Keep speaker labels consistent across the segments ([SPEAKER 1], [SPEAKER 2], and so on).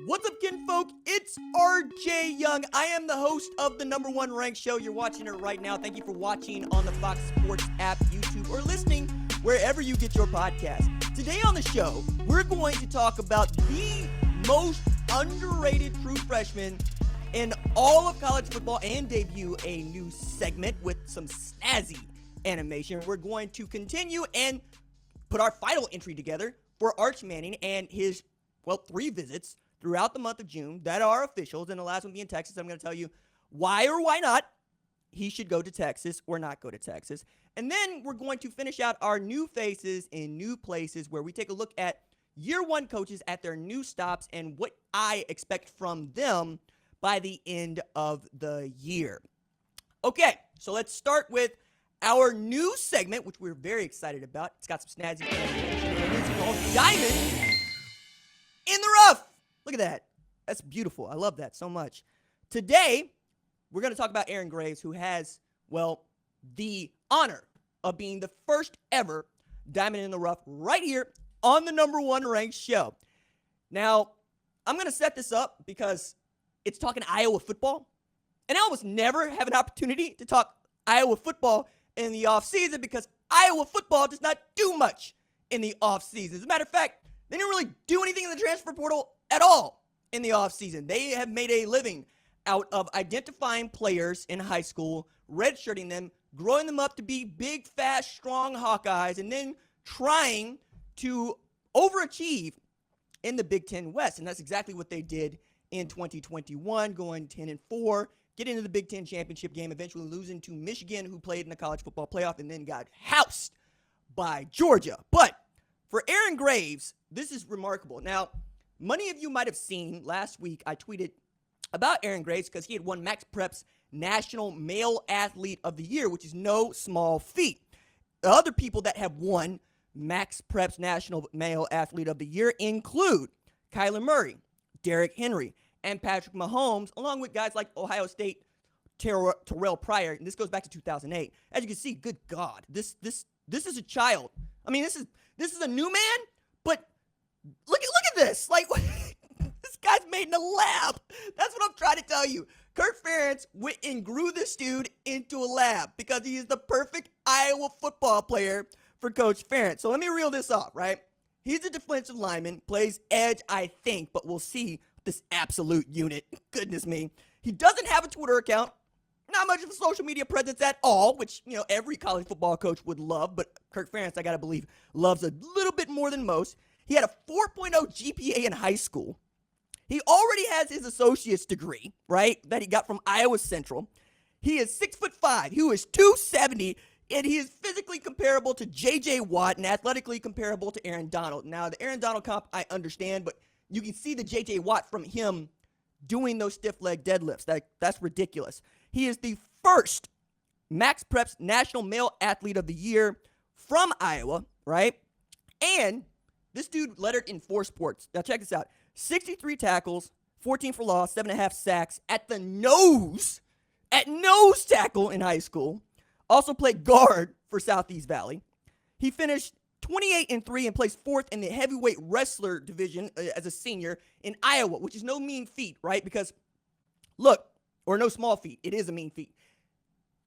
[SPEAKER 1] What's up, kinfolk? It's RJ Young. I am the host of the number one ranked show. You're watching it right now. Thank you for watching on the Fox Sports app, YouTube, or listening wherever you get your podcast. Today on the show, we're going to talk about the most underrated true freshman in all of college football and debut a new segment with some snazzy animation. We're going to continue and put our final entry together for Arch Manning and his, 3 visits throughout the month of June that are officials, and the last one being Texas. I'm going to tell you why or why not he should go to Texas or not go to Texas. And then we're going to finish out our new faces in new places, where we take a look at year one coaches at their new stops and what I expect from them by the end of the year. Okay, so let's start with our new segment, which we're very excited about. It's got some snazzy animation, and it's called Diamond in the Rough. Look at that. That's beautiful. I love that so much. Today, we're going to talk about Aaron Graves, who has, the honor of being the first ever Diamond in the Rough right here on the number one ranked show. Now, I'm going to set this up because it's talking Iowa football, and I almost never have an opportunity to talk Iowa football in the offseason because Iowa football does not do much in the offseason. As a matter of fact, they didn't really do anything in the transfer portal at all in the offseason. They have made a living out of identifying players in high school, redshirting them, growing them up to be big, fast, strong Hawkeyes, and then trying to overachieve in the Big Ten West. And that's exactly what they did in 2021, going 10-4, getting into the Big Ten championship game, eventually losing to Michigan, who played in the college football playoff and then got housed by Georgia. But for Aaron Graves, this is remarkable. Now, many of you might have seen last week I tweeted about Aaron Graves because he had won Max Prep's National Male Athlete of the Year, which is no small feat. The other people that have won Max Prep's National Male Athlete of the Year include Kyler Murray, Derrick Henry, and Patrick Mahomes, along with guys like Ohio State Terrell Pryor. And this goes back to 2008. As you can see, good God, this is a child. I mean, this is a new man, but look at this. Like, this guy's made in a lab. That's what I'm trying to tell you. Kirk Ferentz went and grew this dude into a lab because he is the perfect Iowa football player for Coach Ferentz. So let me reel this off, right? He's a defensive lineman, plays edge, I think, but we'll see this absolute unit. Goodness me. He doesn't have a Twitter account. Not much of a social media presence at all, which, every college football coach would love, but Kirk Ferentz, I got to believe, loves a little bit more than most. He had a 4.0 GPA in high school. He already has his associate's degree, right, that he got from Iowa Central. He is 6'5". He is 270, and he is physically comparable to J.J. Watt and athletically comparable to Aaron Donald. Now, the Aaron Donald comp, I understand, but you can see the J.J. Watt from him doing those stiff leg deadlifts. That's ridiculous. He is the first Max Prep's National Male Athlete of the Year from Iowa, right? And this dude lettered in 4 sports. Now check this out. 63 tackles, 14 for loss, 7.5 sacks at nose tackle in high school. Also played guard for Southeast Valley. He finished 28-3 and placed 4th in the heavyweight wrestler division as a senior in Iowa, which is no mean feat, right? Because, no small feat. It is a mean feat.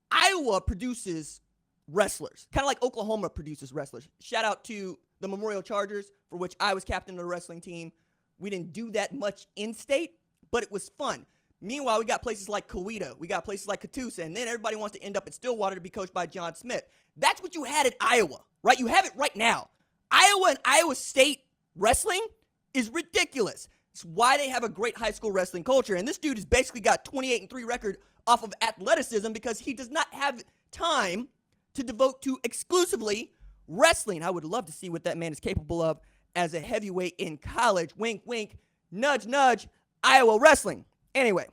[SPEAKER 1] Iowa produces wrestlers, kind of like Oklahoma produces wrestlers. Shout out to the Memorial Chargers, for which I was captain of the wrestling team. We didn't do that much in-state, but it was fun. Meanwhile, we got places like Coweta. We got places like Catoosa, and then everybody wants to end up at Stillwater to be coached by John Smith. That's what you had at Iowa, right? You have it right now. Iowa and Iowa State wrestling is ridiculous. It's why they have a great high school wrestling culture, and this dude has basically got 28-3 record off of athleticism because he does not have time to devote to exclusively wrestling. I would love to see what that man is capable of as a heavyweight in college. Wink, wink, nudge, nudge, Iowa wrestling. Anyway,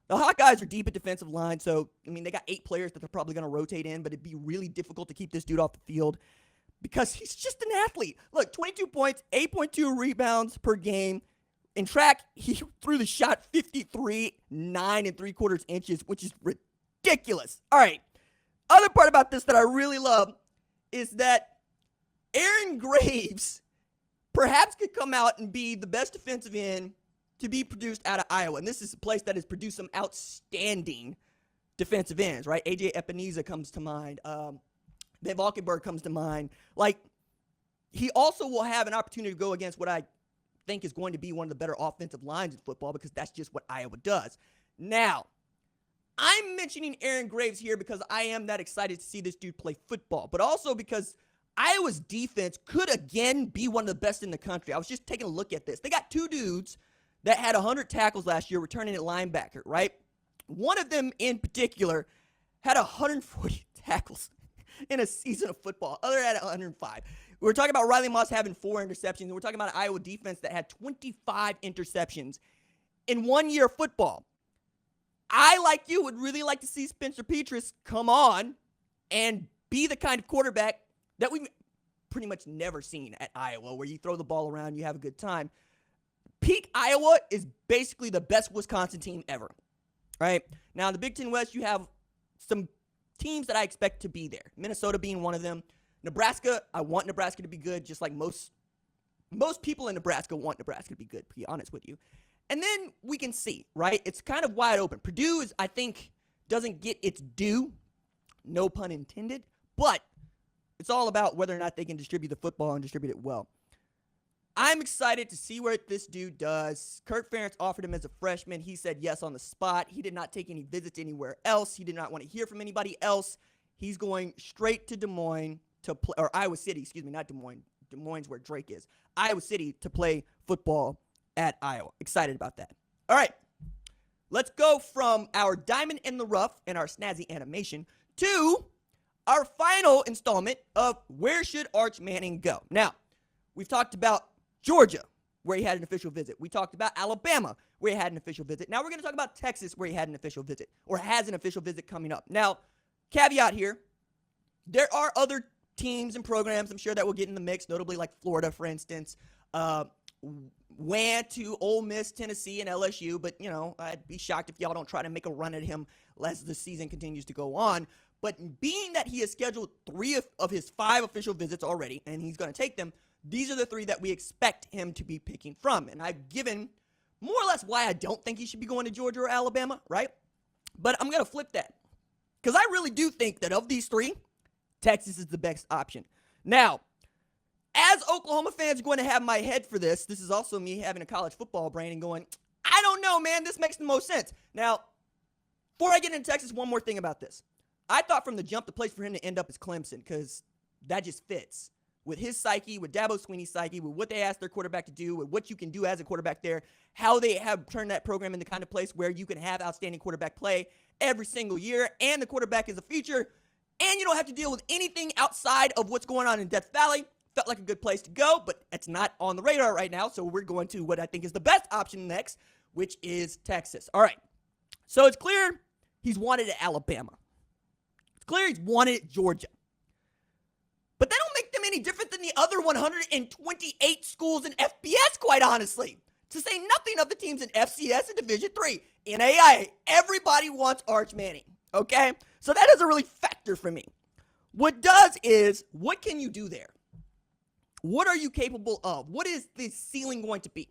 [SPEAKER 1] the Hawkeyes are deep at defensive line, so, they got 8 players that they're probably going to rotate in, but it'd be really difficult to keep this dude off the field because he's just an athlete. Look, 22 points, 8.2 rebounds per game. In track, he threw the shot 53, 9 3/4 inches, which is ridiculous. All right, other part about this that I really love is that Aaron Graves perhaps could come out and be the best defensive end to be produced out of Iowa. And this is a place that has produced some outstanding defensive ends, right? A.J. Epineza comes to mind. Viv Valkenburg comes to mind. Like, he also will have an opportunity to go against what I think is going to be one of the better offensive lines in football, because that's just what Iowa does. Now, I'm mentioning Aaron Graves here because I am that excited to see this dude play football, but also because Iowa's defense could again be one of the best in the country. I was just taking a look at this. They got two dudes that had 100 tackles last year returning at linebacker, right? One of them in particular had 140 tackles in a season of football. Other had 105. We're talking about Riley Moss having 4 interceptions, and we're talking about an Iowa defense that had 25 interceptions in 1 year of football. I, like you, would really like to see Spencer Petras come on and be the kind of quarterback that we've pretty much never seen at Iowa, where you throw the ball around, you have a good time. Peak Iowa is basically the best Wisconsin team ever, right? Now, in the Big Ten West, you have some teams that I expect to be there. Minnesota being one of them. Nebraska, I want Nebraska to be good, just like most people in Nebraska want Nebraska to be good, to be honest with you. And then we can see, right? It's kind of wide open. Purdue is, I think, doesn't get its due, no pun intended, but it's all about whether or not they can distribute the football and distribute it well. I'm excited to see what this dude does. Kirk Ferentz offered him as a freshman. He said yes on the spot. He did not take any visits anywhere else. He did not want to hear from anybody else. He's going straight to Des Moines to play, or Iowa City, excuse me, not Des Moines. Des Moines where Drake is. Iowa City to play football at Iowa. Excited about that. All right. Let's go from our diamond in the rough and our snazzy animation to our final installment of where should Arch Manning go. Now, we've talked about Georgia, where he had an official visit. We talked about Alabama, where he had an official visit. Now we're going to talk about Texas, where he had an official visit, or has an official visit coming up. Now, caveat here, there are other teams and programs, I'm sure, that will get in the mix, notably like Florida, for instance. Went to Ole Miss, Tennessee, and LSU, but, you know, I'd be shocked if y'all don't try to make a run at him as the season continues to go on. But being that he has scheduled 3 of his 5 official visits already, and he's going to take them, these are the 3 that we expect him to be picking from. And I've given more or less why I don't think he should be going to Georgia or Alabama, right? But I'm going to flip that, because I really do think that of these 3, Texas is the best option. Now, as Oklahoma fans are going to have my head for this, this is also me having a college football brain and going, I don't know, man, this makes the most sense. Now, before I get into Texas, one more thing about this. I thought from the jump the place for him to end up is Clemson, because that just fits. With his psyche, with Dabo Swinney's psyche, with what they asked their quarterback to do, with what you can do as a quarterback there, how they have turned that program into the kind of place where you can have outstanding quarterback play every single year, and the quarterback is a feature, and you don't have to deal with anything outside of what's going on in Death Valley. Felt like a good place to go, but it's not on the radar right now, so we're going to what I think is the best option next, which is Texas. All right, so it's clear he's wanted at Alabama. It's clear he's wanted at Georgia. But that don't make them any different than the other 128 schools in FBS, quite honestly. To say nothing of the teams in FCS and Division III. NAIA, everybody wants Arch Manning, okay? So that doesn't really factor for me. What does is, what can you do there? What are you capable of? What is the ceiling going to be?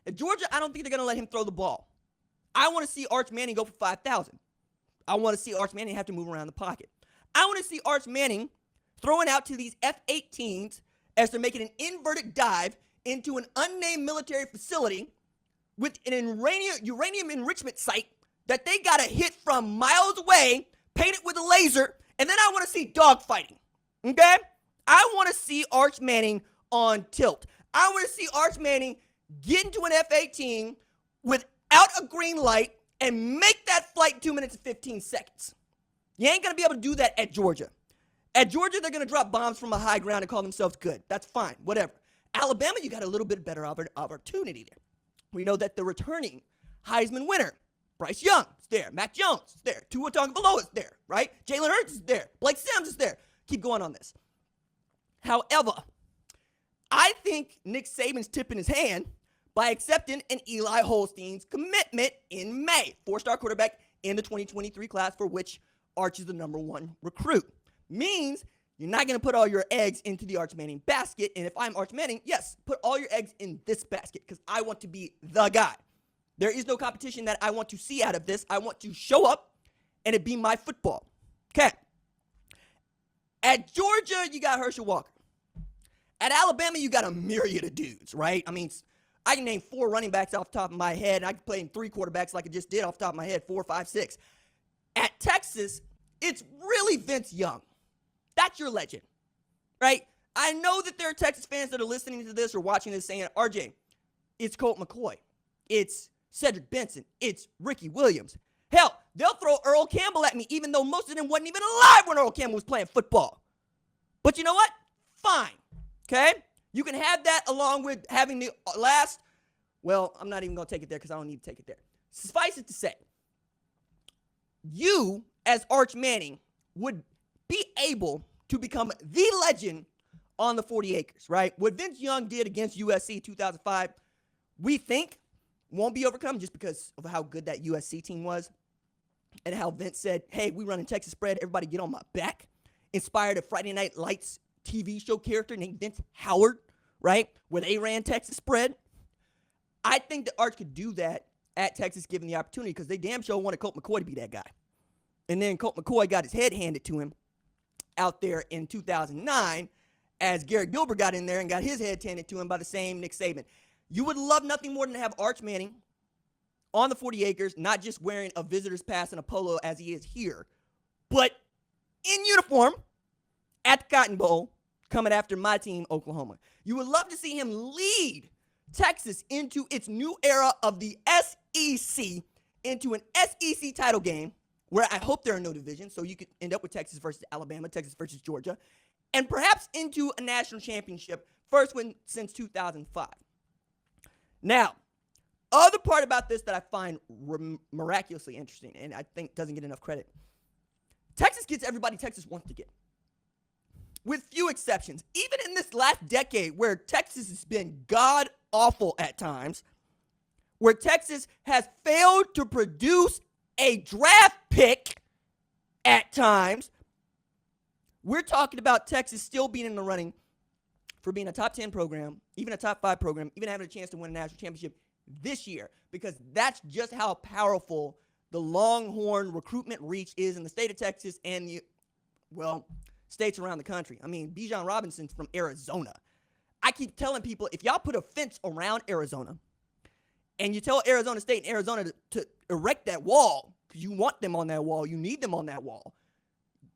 [SPEAKER 1] At Georgia, I don't think they're going to let him throw the ball. I want to see Arch Manning go for 5,000. I want to see Arch Manning have to move around the pocket. I want to see Arch Manning throwing out to these F-18s as they're making an inverted dive into an unnamed military facility with an uranium enrichment site that they got to hit from miles away, paint it with a laser, and then I want to see dogfighting, okay? I want to see Arch Manning on tilt. I want to see Arch Manning get into an F-18 without a green light and make that flight 2 minutes and 15 seconds. You ain't going to be able to do that at Georgia. At Georgia, they're going to drop bombs from a high ground and call themselves good. That's fine, whatever. Alabama, you got a little bit better opportunity there. We know that the returning Heisman winner, Bryce Young, is there. Mac Jones is there. Tua Tagovailoa is there, right? Jalen Hurts is there. Blake Sims is there. Keep going on this. However, I think Nick Saban's tipping his hand by accepting an Eli Holstein's commitment in May. 4-star quarterback in the 2023 class, for which Arch is the #1 recruit. Means you're not going to put all your eggs into the Arch Manning basket. And if I'm Arch Manning, yes, put all your eggs in this basket, because I want to be the guy. There is no competition that I want to see out of this. I want to show up and it be my football. Okay. At Georgia, you got Herschel Walker. At Alabama, you got a myriad of dudes, right? I mean, I can name 4 running backs off the top of my head, and I can play in 3 quarterbacks like I just did off the top of my head, 4, 5, 6. At Texas, it's really Vince Young. That's your legend, right? I know that there are Texas fans that are listening to this or watching this saying, RJ, it's Colt McCoy. It's Cedric Benson. It's Ricky Williams. Hell, they'll throw Earl Campbell at me, even though most of them wasn't even alive when Earl Campbell was playing football. But you know what? Fine. Okay? You can have that along with having the last, well, I'm not even going to take it there because I don't need to take it there. Suffice it to say, you, as Arch Manning, would be able to become the legend on the 40 acres, right? What Vince Young did against USC 2005, we think won't be overcome just because of how good that USC team was and how Vince said, hey, we run in Texas spread, everybody get on my back. Inspired a Friday Night Lights TV show character named Vince Howard, right, where they ran Texas spread. I think that Arch could do that at Texas given the opportunity because they damn sure wanted Colt McCoy to be that guy. And then Colt McCoy got his head handed to him out there in 2009 as Garrett Gilbert got in there and got his head handed to him by the same Nick Saban. You would love nothing more than to have Arch Manning on the 40 acres, not just wearing a visitor's pass and a polo as he is here, but in uniform at the Cotton Bowl coming after my team, Oklahoma. You would love to see him lead Texas into its new era of the SEC, into an SEC title game where I hope there are no divisions, so you could end up with Texas versus Alabama, Texas versus Georgia, and perhaps into a national championship, first one since 2005. Now, other part about this that I find miraculously interesting, and I think doesn't get enough credit, Texas gets everybody Texas wants to get, with few exceptions. Even in this last decade where Texas has been god-awful at times, where Texas has failed to produce a draft pick at times, we're talking about Texas still being in the running for being a top 10 program, even a top 5 program, even having a chance to win a national championship this year, because that's just how powerful the Longhorn recruitment reach is in the state of Texas and the, well, states around the country. I mean, Bijan Robinson's from Arizona. I keep telling people, if y'all put a fence around Arizona and you tell Arizona State and Arizona to erect that wall, because you want them on that wall, you need them on that wall,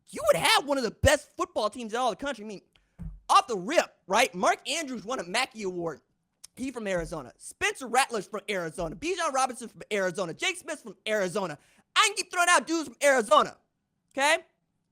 [SPEAKER 1] you would have one of the best football teams in all the country. I mean, off the rip, right? Mark Andrews won a Mackey Award. He from Arizona. Spencer Rattler's from Arizona. Bijan Robinson from Arizona. Jake Smith's from Arizona. I can keep throwing out dudes from Arizona. Okay?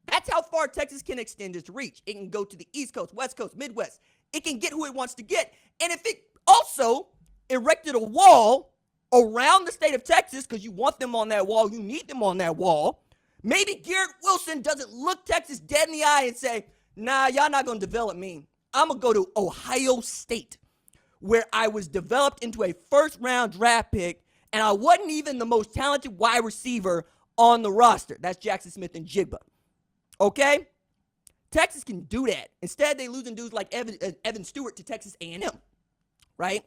[SPEAKER 1] That's how far Texas can extend its reach. It can go to the East Coast, West Coast, Midwest. It can get who it wants to get. And if it also erected a wall around the state of Texas, because you want them on that wall, you need them on that wall, maybe Garrett Wilson doesn't look Texas dead in the eye and say, nah, y'all not going to develop me. I'm going to go to Ohio State, where I was developed into a first-round draft pick, and I wasn't even the most talented wide receiver on the roster. That's Jackson Smith and Jigba. Okay? Texas can do that. Instead, they losing dudes like Evan Stewart to Texas A&M, right?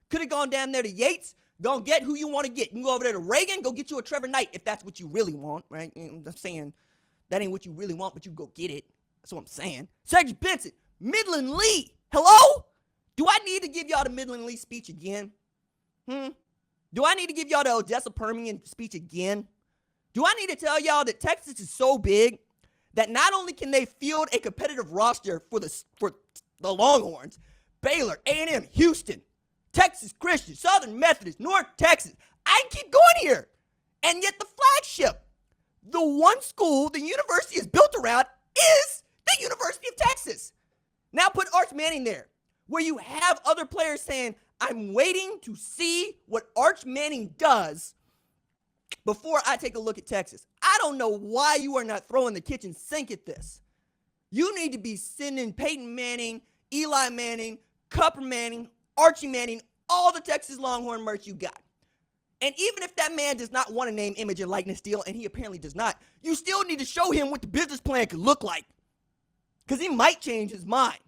[SPEAKER 1] Could have gone down there to Yates, go get who you want to get. You can go over there to Reagan, go get you a Trevor Knight if that's what you really want, right? I'm saying that ain't what you really want, but you go get it. That's what I'm saying. Cedric Benson, Midland Lee. Hello? Do I need to give y'all the Midland Lee speech again? Do I need to give y'all the Odessa Permian speech again? Do I need to tell y'all that Texas is so big that not only can they field a competitive roster for the Longhorns, Baylor, A&M, Houston, Texas Christian, Southern Methodist, North Texas, I can keep going here. And yet the flagship, the one school the university is built around, is the University of Texas. Now put Arch Manning there, where you have other players saying, I'm waiting to see what Arch Manning does before I take a look at Texas. I don't know why you are not throwing the kitchen sink at this. You need to be sending Peyton Manning, Eli Manning, Cupper Manning, Archie Manning, all the Texas Longhorn merch you got. And even if that man does not want to name, image, and likeness deal, and he apparently does not, you still need to show him what the business plan could look like. Because he might change his mind.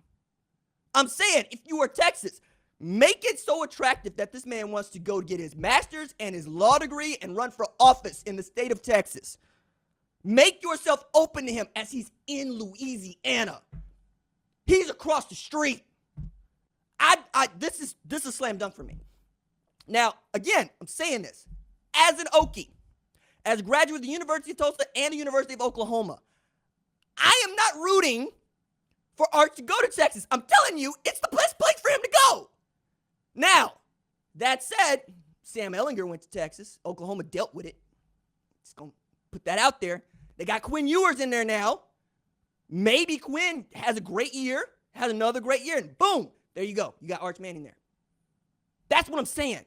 [SPEAKER 1] I'm saying, if you are Texas, Make it so attractive that this man wants to go get his master's and his law degree and run for office in the state of Texas. Make yourself open to him as he's in Louisiana. He's across the street. This is a slam dunk for me. Now, again, I'm saying this as an Okie, as a graduate of the University of Tulsa and the University of Oklahoma. I am not rooting for Arch to go to Texas. I'm telling you, it's the best place for him to go. Now, that said, Sam Ehlinger went to Texas. Oklahoma dealt with it. Just going to put that out there. They got Quinn Ewers in there now. Maybe Quinn has a great year, has another great year, and boom, there you go. You got Arch Manning there. That's what I'm saying.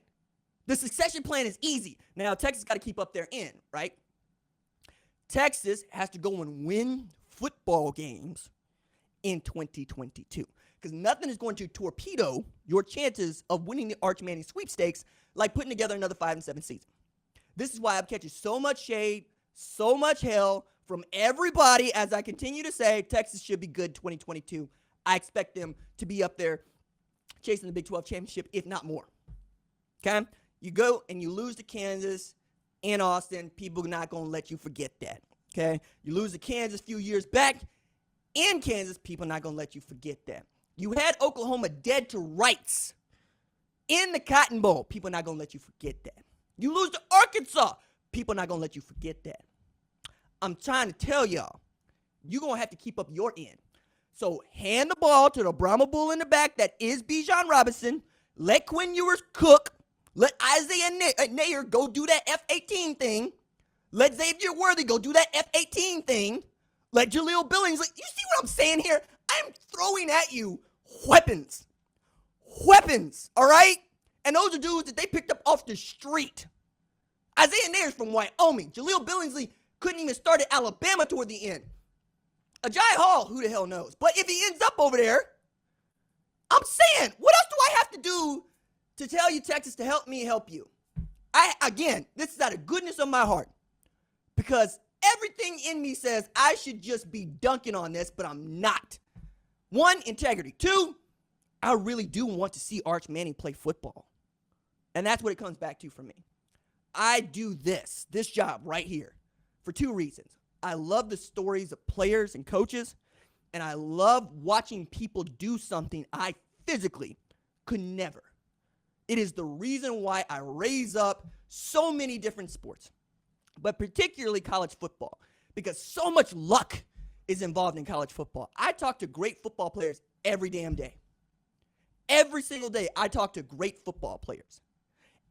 [SPEAKER 1] The succession plan is easy. Now, Texas got to keep up their end, right? Texas has to go and win football games in 2022. Because nothing is going to torpedo your chances of winning the Arch Manning sweepstakes like putting together another 5-7 season. This is why I'm catching so much shade, so much hell from everybody as I continue to say Texas should be good 2022. I expect them to be up there chasing the Big 12 championship, if not more. Okay? You go and you lose to Kansas in Austin, people are not going to let you forget that. Okay? You lose to Kansas a few years back in Kansas, people are not going to let you forget that. You had Oklahoma dead to rights in the Cotton Bowl. People are not going to let you forget that. You lose to Arkansas. People are not going to let you forget that. I'm trying to tell y'all, you're going to have to keep up your end. So hand the ball to the Brahma Bull in the back that is Bijan Robinson. Let Quinn Ewers cook. Let Isaiah Nayer go do that F-18 thing. Let Xavier Worthy go do that F-18 thing. Let Jaleel Billings. You see what I'm saying here? I'm throwing at you weapons. Weapons, all right? And those are dudes that they picked up off the street. Isaiah Nayer's from Wyoming. Jaleel Billingsley couldn't even start at Alabama toward the end. Ajay Hall, who the hell knows? But if he ends up over there, I'm saying, what else do I have to do to tell you, Texas, to help me help you? Again, this is out of goodness of my heart. Because everything in me says I should just be dunking on this, but I'm not. One, integrity. Two, I really do want to see Arch Manning play football. And that's what it comes back to for me. I do this job right here for two reasons. I love the stories of players and coaches, and I love watching people do something I physically could never. It is the reason why I raise up so many different sports, but particularly college football, because so much luck is involved in college football. I talk to great football players every damn day. Every single day, I talk to great football players.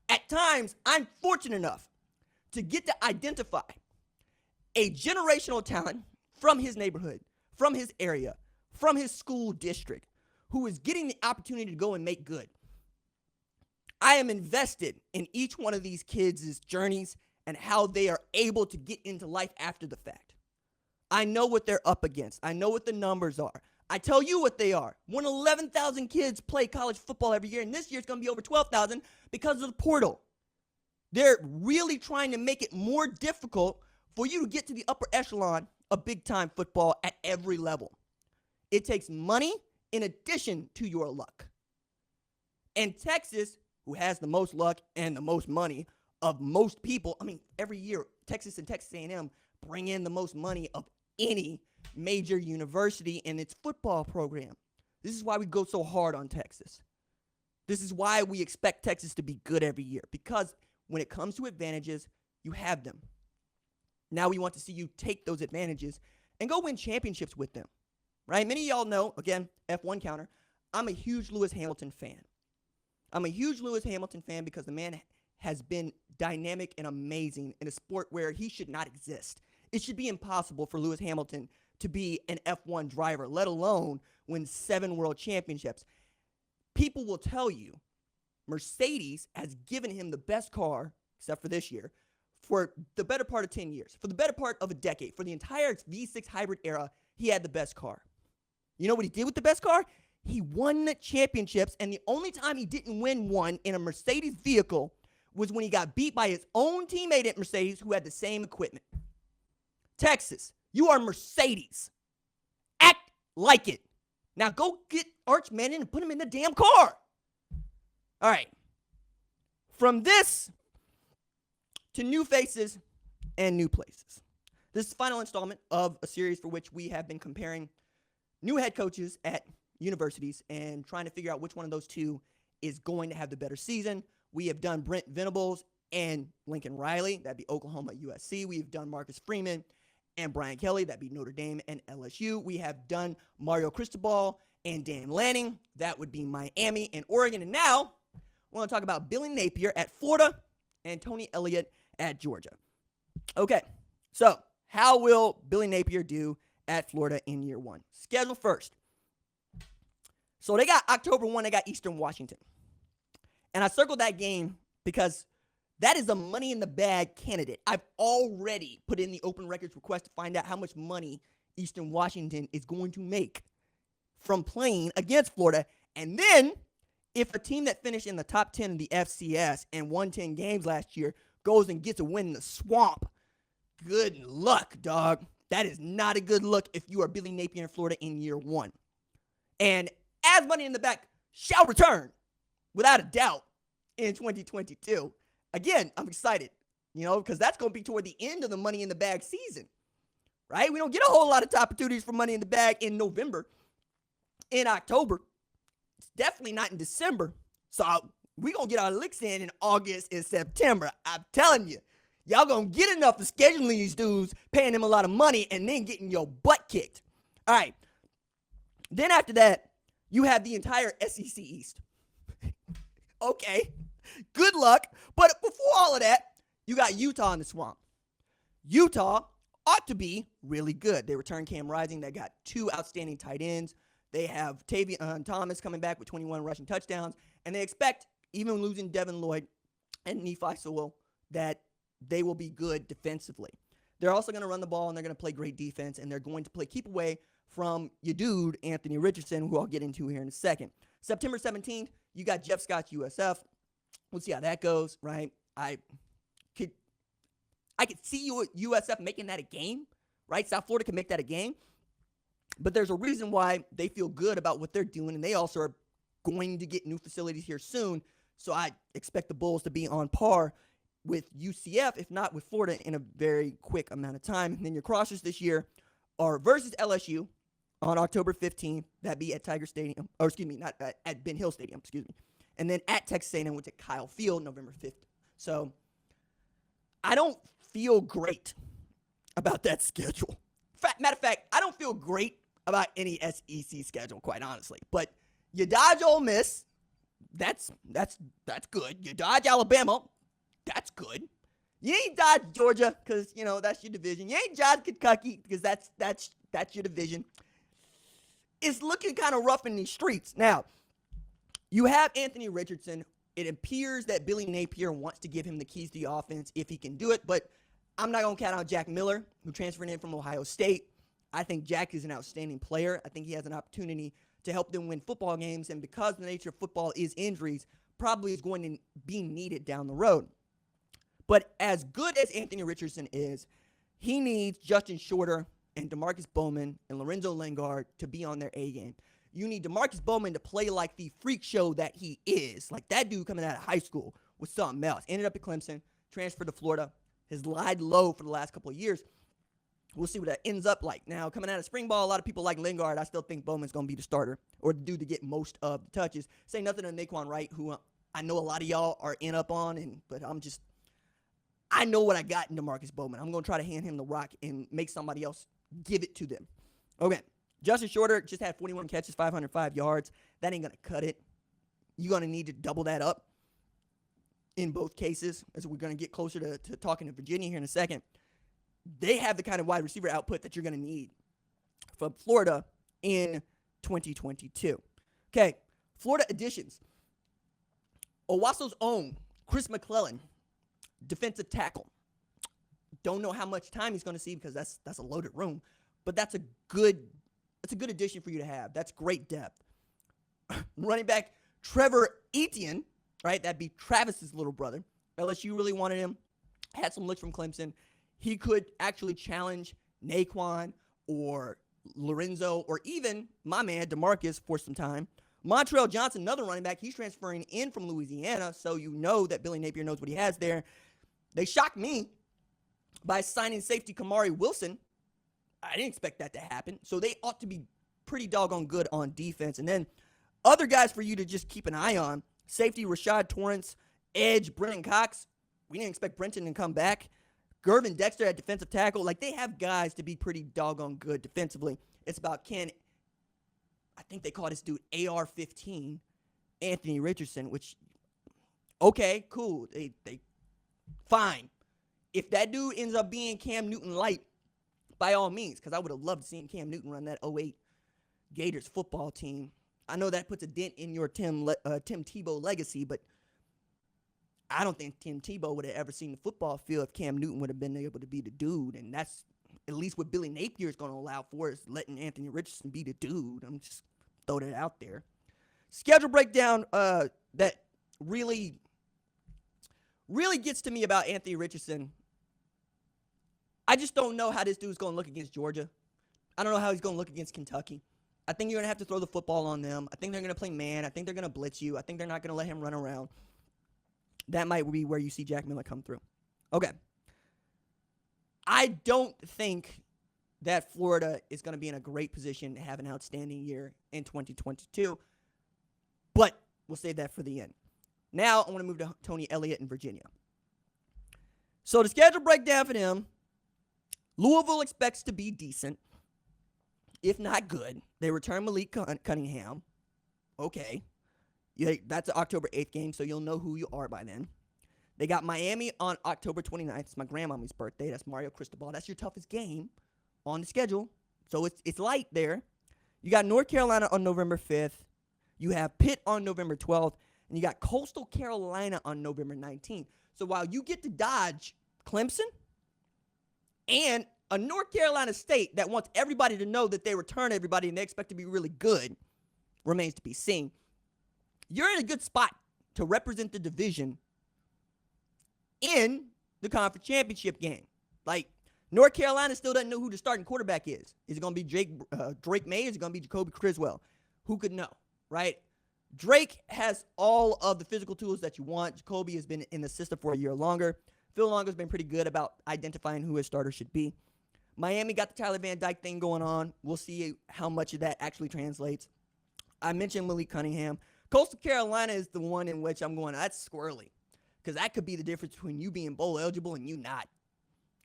[SPEAKER 1] At times, I'm fortunate enough to get to identify a generational talent from his neighborhood, from his area, from his school district, who is getting the opportunity to go and make good. I am invested in each one of these kids' journeys and how they are able to get into life after the fact. I know what they're up against. I know what the numbers are. I tell you what they are. 11,000 kids play college football every year, and this year it's going to be over 12,000 because of the portal. They're really trying to make it more difficult for you to get to the upper echelon of big-time football at every level. It takes money in addition to your luck. And Texas, who has the most luck and the most money of most people, every year, Texas and Texas A&M bring in the most money of any major university in its football program. This is why we go so hard on Texas. This is why we expect Texas to be good every year, because when it comes to advantages, you have them. Now we want to see you take those advantages and go win championships with them, right? Many of y'all know, again, F1 counter, I'm a huge Lewis Hamilton fan. I'm a huge Lewis Hamilton fan because the man has been dynamic and amazing in a sport where he should not exist. It should be impossible for Lewis Hamilton to be an F1 driver, let alone win 7 world championships. People will tell you Mercedes has given him the best car, except for this year, for the better part of 10 years, for the better part of a decade. For the entire V6 hybrid era, he had the best car. You know what he did with the best car? He won championships, and the only time he didn't win one in a Mercedes vehicle was when he got beat by his own teammate at Mercedes who had the same equipment. Texas, you are Mercedes. Act like it. Now go get Arch Manning and put him in the damn car. All right. From this to new faces and new places. This is the final installment of a series for which we have been comparing new head coaches at universities and trying to figure out which one of those two is going to have the better season. We have done Brent Venables and Lincoln Riley. That'd be Oklahoma, USC. We've done Marcus Freeman and Brian Kelly. That'd be Notre Dame and LSU. We have done Mario Cristobal and Dan Lanning. That would be Miami and Oregon. And now we want to talk about Billy Napier at Florida and Tony Elliott at Georgia. Okay, so how will Billy Napier do at Florida in year one? Schedule first. So they got October 1, they got Eastern Washington. And I circled that game because that is a money in the bag candidate. I've already put in the open records request to find out how much money Eastern Washington is going to make from playing against Florida. And then if a team that finished in the top 10 in the FCS and won 10 games last year goes and gets a win in the swamp, good luck, dog. That is not a good look if you are Billy Napier in Florida in year one. And as money in the back shall return, without a doubt, in 2022. Again, I'm excited, because that's going to be toward the end of the money in the bag season, right? We don't get a whole lot of opportunities for money in the bag in November, in October. It's definitely not in December. So we're going to get our licks in August and September. I'm telling you, y'all going to get enough for scheduling these dudes, paying them a lot of money, and then getting your butt kicked. All right. Then after that, you have the entire SEC East. Okay, good luck. But before all of that, you got Utah in the swamp. Utah ought to be really good. They returned Cam Rising. They got 2 outstanding tight ends. They have Tavion Thomas coming back with 21 rushing touchdowns. And they expect, even losing Devin Lloyd and Nephi Sewell, that they will be good defensively. They're also going to run the ball, and they're going to play great defense, and they're going to play keep away from your dude, Anthony Richardson, who I'll get into here in a second. September 17th, you got Jeff Scott's USF. We'll see how that goes, right? I could see you at USF making that a game, right? South Florida can make that a game. But there's a reason why they feel good about what they're doing, and they also are going to get new facilities here soon. So I expect the Bulls to be on par with UCF, if not with Florida, in a very quick amount of time. And then your crossers this year are versus LSU on October 15th. That'd be at Tiger Stadium. Or excuse me, not at Ben Hill Stadium, excuse me. And then at Texas A&M, which at Kyle Field, November 5th. So I don't feel great about that schedule. Matter of fact, I don't feel great about any SEC schedule, quite honestly. But you dodge Ole Miss. That's good. You dodge Alabama. That's good. You ain't dodge Georgia because, that's your division. You ain't dodge Kentucky because that's your division. It's looking kind of rough in these streets. Now, you have Anthony Richardson. It appears that Billy Napier wants to give him the keys to the offense if he can do it, but I'm not going to count out Jack Miller, who transferred in from Ohio State. I think Jack is an outstanding player. I think he has an opportunity to help them win football games, and because the nature of football is injuries, probably is going to be needed down the road. But as good as Anthony Richardson is, he needs Justin Shorter and DeMarcus Bowman and Lorenzo Lingard to be on their A game. You need DeMarcus Bowman to play like the freak show that he is. Like that dude coming out of high school was something else. Ended up at Clemson, transferred to Florida, has lied low for the last couple of years. We'll see what that ends up like. Now, coming out of spring ball, a lot of people like Lingard. I still think Bowman's going to be the starter or the dude to get most of the touches. Say nothing to Naquan Wright, who I know a lot of y'all are in up on, but I know what I got in DeMarcus Bowman. I'm going to try to hand him the rock and make somebody else give it to them. Okay. Justin Shorter just had 41 catches, 505 yards. That ain't going to cut it. You're going to need to double that up in both cases, as we're going to get closer to talking to Virginia here in a second. They have the kind of wide receiver output that you're going to need from Florida in 2022. Okay, Florida additions. Owasso's own Chris McClellan, defensive tackle. Don't know how much time he's going to see because that's a loaded room, but that's a good addition for you to have. That's great depth. Running back Trevor Etienne, right? That'd be Travis's little brother. LSU really wanted him. Had some looks from Clemson. He could actually challenge Naquan or Lorenzo or even my man DeMarcus for some time. Montrell Johnson, another running back, he's transferring in from Louisiana, so you know that Billy Napier knows what he has there. They shocked me by signing safety Kamari Wilson. I didn't expect that to happen, so they ought to be pretty doggone good on defense. And then other guys for you to just keep an eye on, safety Rashad Torrance, edge Brenton Cox. We didn't expect Brenton to come back. Gervin Dexter at defensive tackle. Like, they have guys to be pretty doggone good defensively. It's about I think they call this dude AR-15, Anthony Richardson, which, okay, cool. They fine. If that dude ends up being Cam Newton light, by all means, because I would have loved seeing Cam Newton run that 08 Gators football team. I know that puts a dent in your Tim Tebow legacy, but I don't think Tim Tebow would have ever seen the football field if Cam Newton would have been able to be the dude, and that's at least what Billy Napier is going to allow for, is letting Anthony Richardson be the dude. I'm just throwing it out there. Schedule breakdown that really gets to me about Anthony Richardson. I just don't know how this dude's going to look against Georgia. I don't know how he's going to look against Kentucky. I think you're going to have to throw the football on them. I think they're going to play man. I think they're going to blitz you. I think they're not going to let him run around. That might be where you see Jack Miller come through. Okay. I don't think that Florida is going to be in a great position to have an outstanding year in 2022, but we'll save that for the end. Now I want to move to Tony Elliott in Virginia. So the schedule breakdown for them, Louisville expects to be decent, if not good. They return Malik Cunningham. Okay. Yeah, that's an October 8th game, so you'll know who you are by then. They got Miami on October 29th. It's my grandmommy's birthday. That's Mario Cristobal. That's your toughest game on the schedule. So it's light there. You got North Carolina on November 5th. You have Pitt on November 12th. And you got Coastal Carolina on November 19th. So while you get to dodge Clemson and a North Carolina State that wants everybody to know that they return everybody and they expect to be really good, remains to be seen. You're in a good spot to represent the division in the conference championship game. Like, North Carolina still doesn't know who the starting quarterback is. Is it going to be Drake May? Is it going to be Jacoby Criswell? Who could know, right? Drake has all of the physical tools that you want. Jacoby has been in the system for a year longer. Phil Longo's been pretty good about identifying who his starter should be. Miami got the Tyler Van Dyke thing going on. We'll see how much of that actually translates. I mentioned Malik Cunningham. Coastal Carolina is the one in which I'm going, that's squirrely. Because that could be the difference between you being bowl eligible and you not.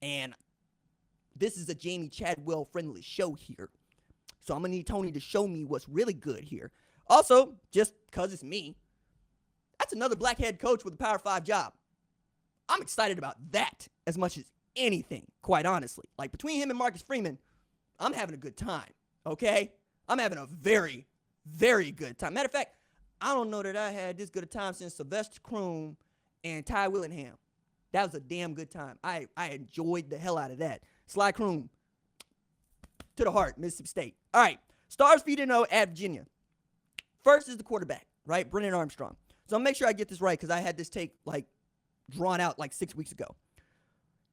[SPEAKER 1] And this is a Jamie Chadwell friendly show here. So I'm going to need Tony to show me what's really good here. Also, just because it's me, that's another black head coach with a Power 5 job. I'm excited about that as much as anything, quite honestly. Like, between him and Marcus Freeman, I'm having a good time, okay? I'm having a very, very good time. Matter of fact, I don't know that I had this good a time since Sylvester Croom and Ty Willingham. That was a damn good time. I enjoyed the hell out of that. Sly Croom, to the heart, Mississippi State. All right, Stars 3-0 at Virginia. First is the quarterback, right? Brennan Armstrong. So I'm going to make sure I get this right because I had this take, drawn out 6 weeks ago.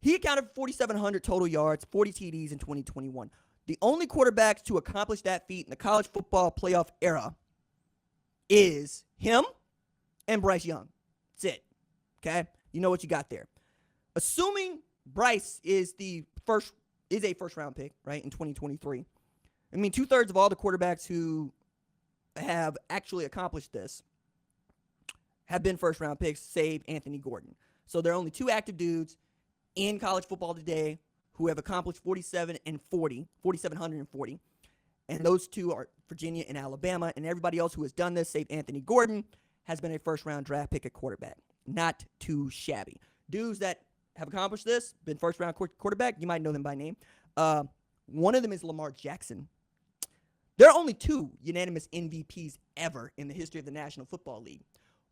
[SPEAKER 1] He accounted for 4,700 total yards, 40 TDs in 2021. The only quarterbacks to accomplish that feat in the college football playoff era is him and Bryce Young. That's it. Okay? You know what you got there. Assuming Bryce is a first-round pick, right, in 2023. I mean, 2/3 of all the quarterbacks who have actually accomplished this have been first-round picks, save Anthony Gordon. So there are only two active dudes in college football today who have accomplished 4,740. And those two are Virginia and Alabama. And everybody else who has done this, save Anthony Gordon, has been a first-round draft pick at quarterback. Not too shabby. Dudes that have accomplished this, been first-round quarterback, you might know them by name. One of them is Lamar Jackson. There are only two unanimous MVPs ever in the history of the National Football League.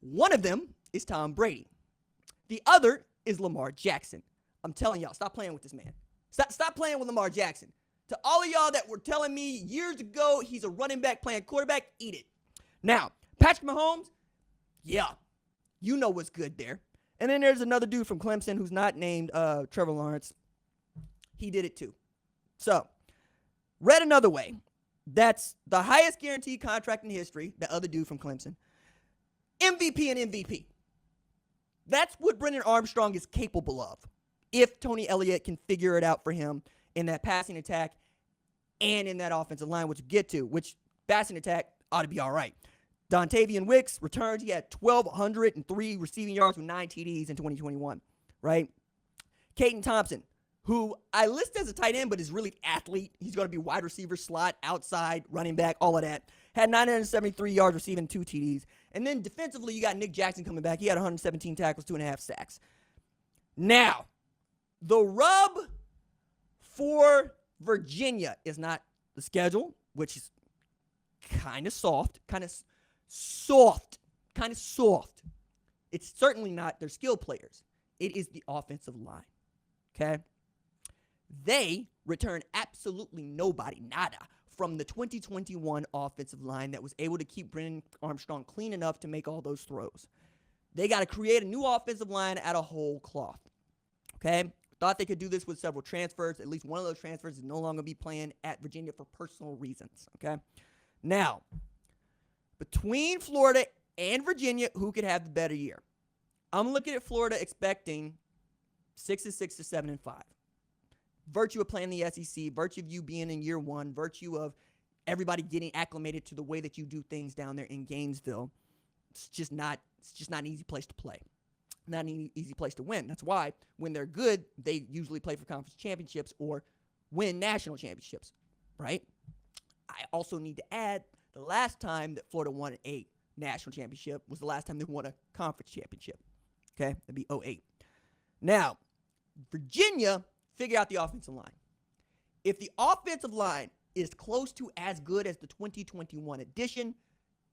[SPEAKER 1] One of them is Tom Brady. The other is Lamar Jackson. I'm telling y'all, stop playing with this man. Stop playing with Lamar Jackson. To all of y'all that were telling me years ago he's a running back playing quarterback, eat it. Now, Patrick Mahomes, yeah, you know what's good there. And then there's another dude from Clemson who's not named Trevor Lawrence. He did it too. So, read another way. That's the highest guaranteed contract in history, the other dude from Clemson. MVP and MVP. That's what Brennan Armstrong is capable of if Tony Elliott can figure it out for him in that passing attack and in that offensive line, which we'll get to, which passing attack ought to be all right. Dontavian Wicks returns. He had 1,203 receiving yards with 9 TDs in 2021, right? Caden Thompson, who I list as a tight end, but is really athlete. He's going to be wide receiver, slot, outside, running back, all of that. Had 973 yards receiving, 2 TDs. And then defensively, you got Nick Jackson coming back. He had 117 tackles, 2.5 sacks. Now, the rub for Virginia is not the schedule, which is kind of soft. It's certainly not their skill players. It is the offensive line, okay? They return absolutely nobody, nada, from the 2021 offensive line that was able to keep Brennan Armstrong clean enough to make all those throws. They got to create a new offensive line out of whole cloth, okay? Thought they could do this with several transfers. At least one of those transfers is no longer be playing at Virginia for personal reasons, okay? Now, between Florida and Virginia, who could have the better year? I'm looking at Florida expecting 6-6 to 7-5. Virtue of playing the SEC, virtue of you being in year one, virtue of everybody getting acclimated to the way that you do things down there in Gainesville. It's just not an easy place to play. Not an easy place to win. That's why when they're good, they usually play for conference championships or win national championships, right? I also need to add the last time that Florida won a national championship was the last time they won a conference championship. Okay, that'd be 2008. Now, Virginia, figure out the offensive line. If the offensive line is close to as good as the 2021 edition,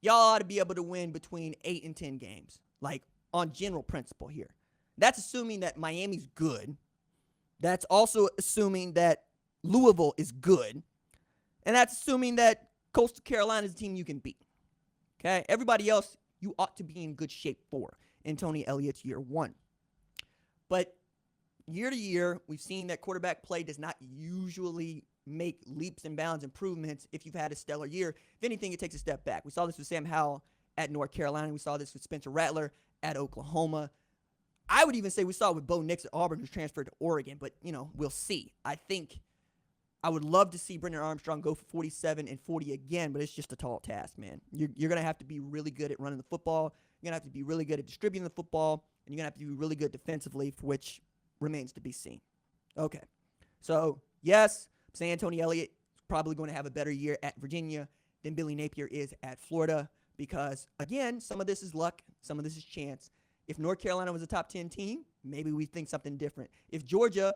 [SPEAKER 1] y'all ought to be able to win between 8 and 10 games. Like, on general principle here. That's assuming that Miami's good. That's also assuming that Louisville is good. And that's assuming that Coastal Carolina is a team you can beat. Okay? Everybody else, you ought to be in good shape for in Tony Elliott's year one. But year to year, we've seen that quarterback play does not usually make leaps and bounds improvements if you've had a stellar year. If anything, it takes a step back. We saw this with Sam Howell at North Carolina. We saw this with Spencer Rattler at Oklahoma. I would even say we saw it with Bo Nix at Auburn, who's transferred to Oregon. But, we'll see. I would love to see Brennan Armstrong go for 47 and 40 again, but it's just a tall task, man. You're going to have to be really good at running the football. You're going to have to be really good at distributing the football. And you're going to have to be really good defensively, for which remains to be seen. Okay. So, yes, I'm saying Tony Elliott is probably going to have a better year at Virginia than Billy Napier is at Florida because, again, some of this is luck. Some of this is chance. If North Carolina was a top 10 team, maybe we think something different. If Georgia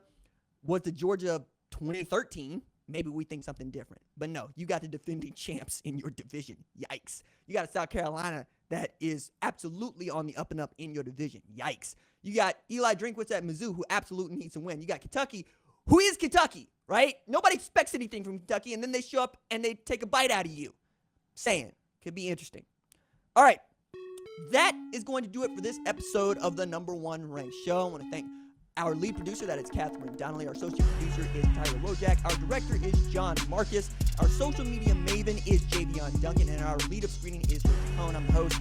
[SPEAKER 1] was the Georgia 2013, maybe we think something different. But no, you got the defending champs in your division. Yikes. You got a South Carolina that is absolutely on the up and up in your division. Yikes. You got Eli Drinkwitz at Mizzou, who absolutely needs to win. You got Kentucky, who is Kentucky, right? Nobody expects anything from Kentucky, and then they show up and they take a bite out of you. Saying. Could be interesting. All right. That is going to do it for this episode of the Number One Ranked Show. I want to thank our lead producer, that is Catherine Donnelly. Our associate producer is Tyler Wojak. Our director is John Marcus. Our social media maven is Javion Duncan. And our lead of screening is Rick Cohn. I'm the host,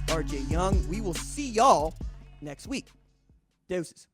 [SPEAKER 1] RJ Young. We will see y'all next week. Deuces.